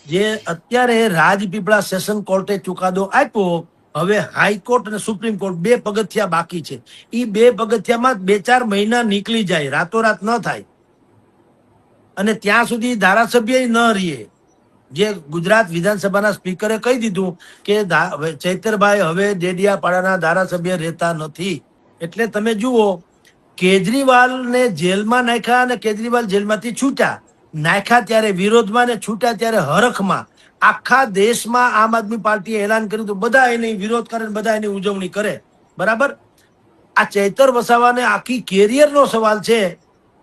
જે અત્યારે રાજપીપળા સેશન કોર્ટે ચુકાદો આપ્યો, હવે હાઈકોર્ટ અને સુપ્રીમ કોર્ટ 2 પગથિયા બાકી છે. એ 2 પગથિયામાં 2-4 મહિના નીકળી જાય, રાતોરાત ન થાય. અને ત્યાં સુધી ધારાસભ્ય ન રહીએ. જે ગુજરાત વિધાનસભાના સ્પીકરે કહી દીધું કે ચૈતરભાઈ હવે ડેડિયાપાડાના ધારાસભ્ય રહેતા નથી. એટલે તમે જુઓ, કેજરીવાલને જેલમાં નાખ્યા અને કેજરીવાલ જેલમાંથી છૂટ્યા, નાખ્યા ત્યારે વિરોધમાં ને છૂટ્યા ત્યારે હરખમાં. આખા દેશમાં આમ આદમી પાર્ટીએ એલાન કર્યું તો બધા એની વિરોધ કરે, બધા એની ઉજવણી કરે. બરાબર. આ ચૈતર વસાવાને આખી કેરિયરનો સવાલ છે.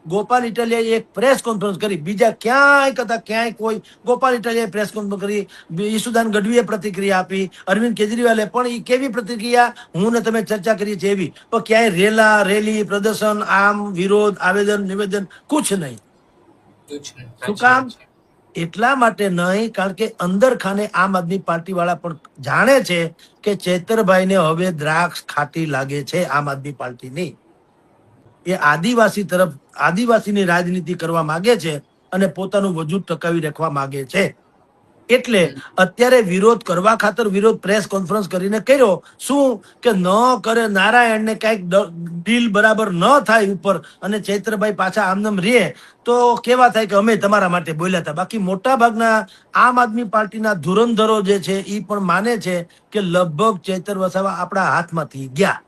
ગોપાલ ઇટાલિયાએ એક પ્રેસ કોન્ફરન્સ કરી, બીજા ક્યાંય કોઈ. ગોપાલ ઇટાલિયાએ પ્રેસ કોન્ફરન્સ કરી, ઈસુદાન ગઢવીએ પ્રતિક્રિયા આપી, અરવિંદ કેજરીવાલે પણ કેવી પ્રતિક્રિયા હું ને તમે ચર્ચા કરીએ છીએ એવી. પણ ક્યાંય રેલી પ્રદર્શન, આમ વિરોધ, આવેદન નિવેદન કુછ નહીં. શું કામ? એટલા માટે નહીં, કારણ કે અંદર ખાને આમ આદમી પાર્ટી વાળા પણ જાણે છે કે ચૈતરભાઈને હવે દ્રાક્ષ ખાટી લાગે છે આમ આદમી પાર્ટીની. એ આદિવાસી તરફ, આદિવાસીની રાજનીતિ કરવા માંગે છે અને પોતાનું વજૂદ ટકાવી રાખવા માંગે છે. એટલે અત્યારે વિરોધ કરવા ખાતર વિરોધ પ્રેસ કોન્ફરન્સ કરીને કર્યો. શું કે ન કરે નારાયણને કઈક ડીલ બરાબર ન થાય ઉપર અને ચૈત્રભાઈ પાછા આમનામ રે તો કેવા થાય કે અમે તમારા માટે બોલ્યા હતા. બાકી મોટા ભાગના આમ આદમી પાર્ટીના ધુરંધરો જે છે એ પણ માને છે કે લગભગ ચૈતર વસાવા આપણા હાથમાંથી ગયા.